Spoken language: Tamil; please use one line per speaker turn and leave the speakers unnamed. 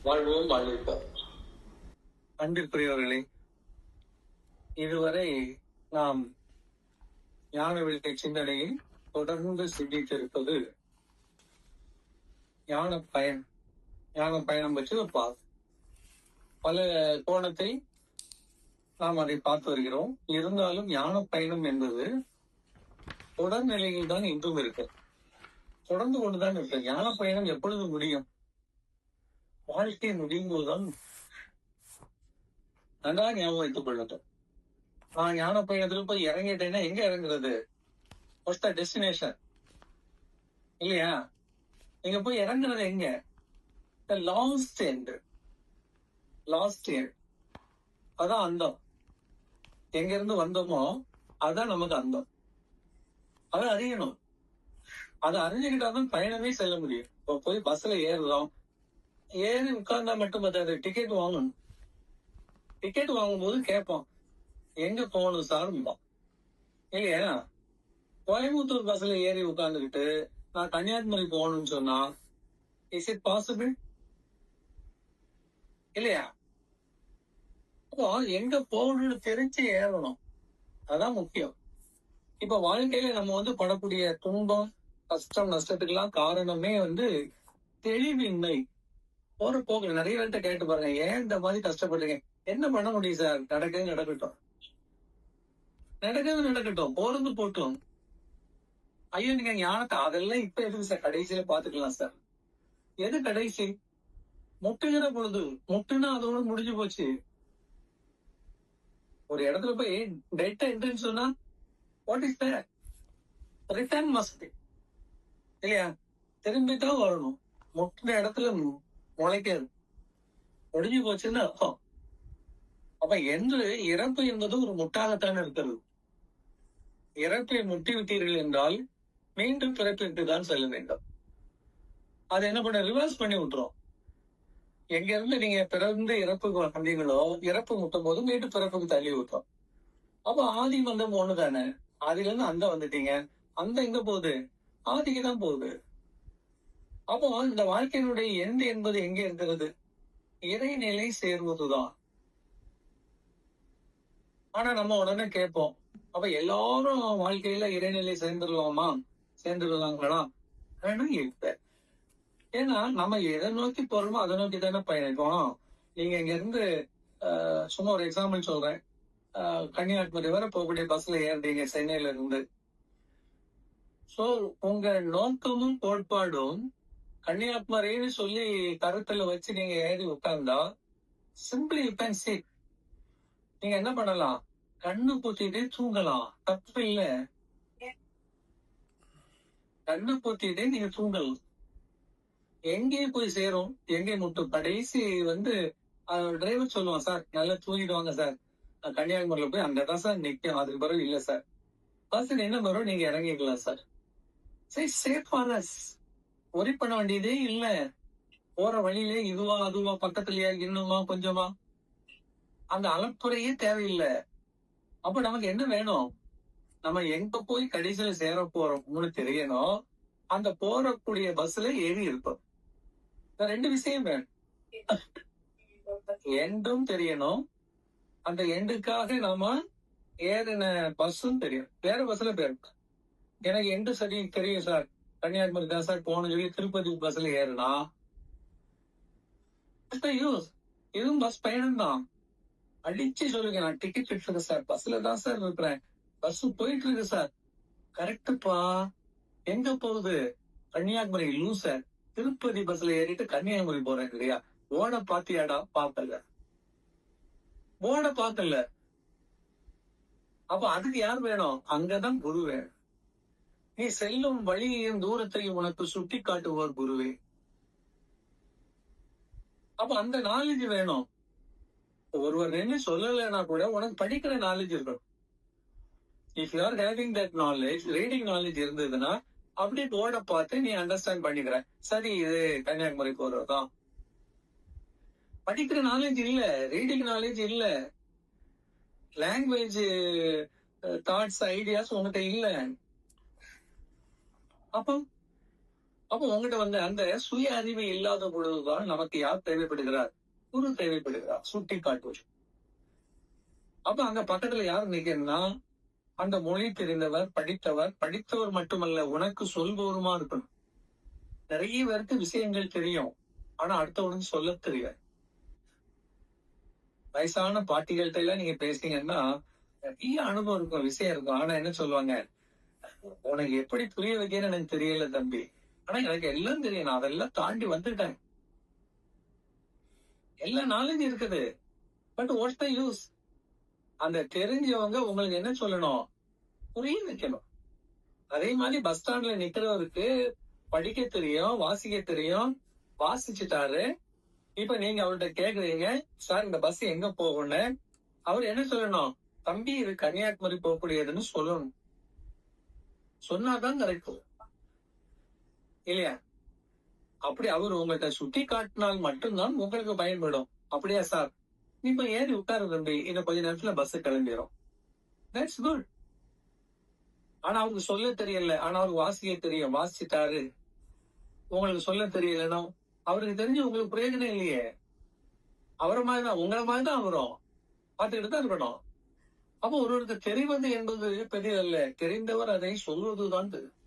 வாழ்வோம் வாழ்விப்போம். அன்பிற்குரியவர்களே, இதுவரை நாம் ஞான விளக்கை சிந்தனையில் தொடர்ந்து சிந்தித்திருப்பது ஞான பயணம் பற்றி ஒரு பல கோணத்தை நாம் அதை பார்த்து வருகிறோம். இருந்தாலும் ஞான பயணம் என்பது தொடர் நிலையில் தான் இன்றும் இருக்கு, தொடர்ந்து கொண்டுதான் இருக்கு. ஞான பயணம் எப்பொழுது முடியும்? வாழ்க்கை முடியும் போதுதான். நன்றாக ஞாபகம் வைத்துக் கொள்ளட்டும். நான் ஞான பயணத்தில் போய் இறங்கிட்டேன்னா எங்க இறங்குறது? டெஸ்டினேஷன் இல்லையா? நீங்க போய் இறங்குறது எங்க? Last end. அதான் அந்தம். எங்க இருந்து வந்தோமோ அதான் நமக்கு அந்தம். அதை அறியணும். அதை அறிஞ்சுக்கிட்டாதான் பயணமே செல்ல முடியும். இப்போ போய் பஸ்ல ஏறுறோம், ஏறி உட்கார்ந்தா மட்டும் பார்த்தாது, டிக்கெட் வாங்கணும். டிக்கெட் வாங்கும்போது கேட்போம், எங்க போகணும் சார் இல்லையா? கோயம்புத்தூர் பஸ்ல ஏறி உட்கார்ந்துக்கிட்டு நான் கன்னியாகுமரி போகணும்னு சொன்னா இஸ் இட் பாசிபிள்? இல்லையா? அப்போ எங்க போகணும்னு தெரிஞ்சு ஏறணும். அதான் முக்கியம். இப்ப வாழ்க்கையில நம்ம படக்கூடிய துன்பம், கஷ்டம், நஷ்டத்துக்கெல்லாம் காரணமே தெளிவின்மை. போற போக்கு நிறைய பேர்கிட்ட கேட்டு பாருங்க, ஏன் இந்த மாதிரி கஷ்டப்படுறீங்க? என்ன பண்ண முடியும் சார்? நடக்கட்டும், போறது போட்டும். ஐயோ, நீங்க ஞானத்தை அதெல்லாம் இப்ப எதுக்கு சார்? கடைசியில பாத்துக்கலாம் சார். எது கடைசி? முட்டுகிற பொழுது. முட்டுனா அதோட முடிஞ்சு போச்சு. ஒரு இடத்துல போய் டெல்டா என்ட்ரின்னு சொன்னா what is that? Return must இல்லையா? திரும்பித்தான் வரணும். முட்டின இடத்துல முளைக்காது, முடிஞ்சு போச்சுன்னு அர்த்தம். அப்ப என்று இறப்பு என்பது ஒரு முட்டாகத்தான் இருக்கிறது. இறப்பை முட்டி விட்டீர்கள் என்றால் மீண்டும் பிறப்பிற்கு தான் செல்ல வேண்டும். அது என்ன பண்ண? ரிவர்ஸ் பண்ணி விட்டுரும். எங்க இருந்து நீங்க பிறந்து இறப்புக்கு வந்தீங்களோ, இறப்பு முட்டும் போது மீண்டும் பிறப்புக்கு தள்ளி விட்டோம். அப்ப ஆதி வந்தம் ஒண்ணு தானே. ஆதில இருந்து அந்த வந்துட்டீங்க. அந்த எங்க போகுது? ஆதிக்கு தான் போகுது. அப்போ இந்த வாழ்க்கையினுடைய எண்டு என்பது எங்க இருக்கிறது? இறைநிலை சேர்வதுதான். ஆனா நம்ம உடனே கேட்போம், அப்ப எல்லாரும் வாழ்க்கையில இறைநிலை சேர்ந்துருவாங்களா? இல்ல. ஏன்னா நம்ம எதை நோக்கி போறோமோ அதை நோக்கி தானே பயணிப்போம். நீங்க இங்க இருந்து சும்மா ஒரு எக்ஸாம்பிள் சொல்றேன். கன்னியாகுமரி வரை போகக்கூடிய பஸ்ல ஏறுறீங்க சென்னையில இருந்து. சோ உங்க நோக்கமும் கோட்பாடும் கன்னியாகுமரின்னு சொல்லி கருத்துல வச்சு நீங்க ஏறி உட்கார்ந்தா சிம்பிளி யூ கேன் சிட். நீங்க என்ன பண்ணலாம்? கண்ணு பூத்திட்டே தூங்கலாம், தப்பு இல்ல. கண்ணு பூத்திட்டே நீங்க தூங்கலாம். எங்கே போய் சேரும்? எங்கே முட்டும்? கடைசி டிரைவர் சொல்லுவான், சார் நல்லா தூங்கிடுவாங்க சார், கன்னியாகுமரியில போய் அங்கதான் சார் நிக்கும், அதுக்கு பிறகு இல்ல சார். பஸ் என்ன வரும், நீங்க இறங்கிக்கலாம் சார். சரி, சேஃப் ஃபார் அஸ். ஒரி பண்ண வேண்டியதே இல்ல. போற வழியிலே இதுவா அதுவா, பக்கத்துலயா, இன்னுமா கொஞ்சமா, அந்த அலப்புறையே தேவையில்லை. அப்ப நமக்கு என்ன வேணும்? நம்ம எங்க போய் கடைசியில சேர போறோம்னு தெரியணும். அந்த போறக்கூடிய பஸ்ல ஏறி இருப்போம். ரெண்டு விஷயம் வேணும். எண்டும் தெரியணும், அந்த எண்டுக்காக நாம ஏறின பஸ்ஸும் தெரியும். வேற பஸ்ல போயிருக்கோம். எனக்கு எண்டு சரி தெரியும் சார், கன்னியாகுமரி தான் சார் போகணும் சொல்லி திருப்பதி பஸ்ல ஏறினா யூஸ். இதுவும் பஸ் பயணம் தான். அடிச்சு சொல்லுங்க, நான் டிக்கெட் எடுத்துருக்கேன் சார், பஸ்ல தான் சார் இருக்கிறேன், பஸ் போயிட்டு இருக்கு சார். கரெக்டுப்பா. எங்க போகுது? கன்னியாகுமரி. லூசர், திருப்பதி பஸ்ல ஏறிட்டு கன்னியாகுமரி போறேன் இல்லையா? போர்ட பாத்தியாடா? பார்க்கல. போர்ட பார்க்கல. அப்ப அதுக்கு யார் வேணும்? அங்கதான் குரு வேணும். நீ செல்லும் வழியையும் தூரத்தையும் உனக்கு சுட்டி காட்டுவார் குருவே. அப்ப அந்த நாலேஜ் வேணும். ஒருவர் என்ன சொல்லலைன்னா கூட உனக்கு படிக்கிற நாலேஜ் இருக்கணும். If you are having that knowledge, reading knowledge இருந்ததுன்னா அப்படியே போர்டை பார்த்து நீ அண்டர்ஸ்டாண்ட் பண்ணிக்கிற, சரி இது கன்னியாகுமரி போறதுதான். படிக்கிற நாலேஜ் இல்ல, ரீடிங் நாலேஜ் இல்ல, லாங்குவேஜ் தாட்ஸ் ஐடியாஸ் உங்ககிட்ட இல்ல. அப்போ அப்போ உங்ககிட்ட வந்து அந்த சுய அறிவு இல்லாத பொழுதுதான் நமக்கு யார் தேவைப்படுகிறார்? குரு தேவைப்படுகிறார், சுட்டி காட்டுவது. அப்ப அங்க பக்கத்துல யார் நிக்கணும்னா, அந்த மொழி தெரிந்தவர், படித்தவர் மட்டுமல்ல, உனக்கு சொல்பவருமா இருக்கணும். நிறைய பேருக்கு விஷயங்கள் தெரியும், ஆனா அடுத்தவனுக்கு சொல்ல தெரியாது. வயசான பாட்டிகள்கிட்ட எல்லாம் நீங்க பேசுனீங்கன்னா நிறைய அனுபவம் இருக்கும், விஷயம் இருக்கும். ஆனா என்ன சொல்லுவாங்க, உனக்கு எப்படி புரிய வைக்கன்னு எனக்கு தெரியல தம்பி, ஆனா எனக்கு எல்லாம் தெரியும், நான் அதெல்லாம் தாண்டி வந்துட்டேன். எல்லா நாலேஜ் இருக்குது, பட் வாட்ஸ் த யூஸ்? அந்த தெரிஞ்சவங்க உங்களுக்கு என்ன சொல்லணும், புரிய வைக்கணும். அதே மாதிரி பஸ் ஸ்டாண்ட்ல நிக்கிறவருக்கு படிக்க தெரியும், வாசிக்க தெரியும், வாசிச்சுட்டாரு. இப்ப நீங்க அவர்கிட்ட கேக்குறீங்க, சார் இந்த பஸ் எங்க போகும்னு, அவர் என்ன சொல்லணும், தம்பி இது கன்னியாகுமரி போகக்கூடியதுன்னு சொல்லணும். சொன்னாதான் கரெக்ட் இல்லையா? அப்படி அவர் உங்கள்கிட்ட சுட்டி காட்டினால் மட்டும்தான் உங்களுக்கு பயன்படும். அப்படியா சார், இப்ப ஏறி உட்காரு தம்பி, இன்னும் கொஞ்ச நேரத்துல பஸ் கிளம்பிடும். That's good. ஆனா அவருக்கு சொல்ல தெரியல, ஆனா அவருக்கு வாசிக்க தெரியும், வாசிச்சுட்டாரு. உங்களுக்கு சொல்ல தெரியலன்னா அவருக்கு தெரிஞ்சு உங்களுக்கு பிரயோஜனம் இல்லையே. அவரை மாதிரிதான், உங்களை மாதிரிதான் அவரும் பார்த்துக்கிட்டு தான் இருக்கணும். அப்போ ஒருவருக்கு தெரிவது என்பது பெரியதல்ல, தெரிந்தவர் அதை சொல்வதுதான் பெரியது.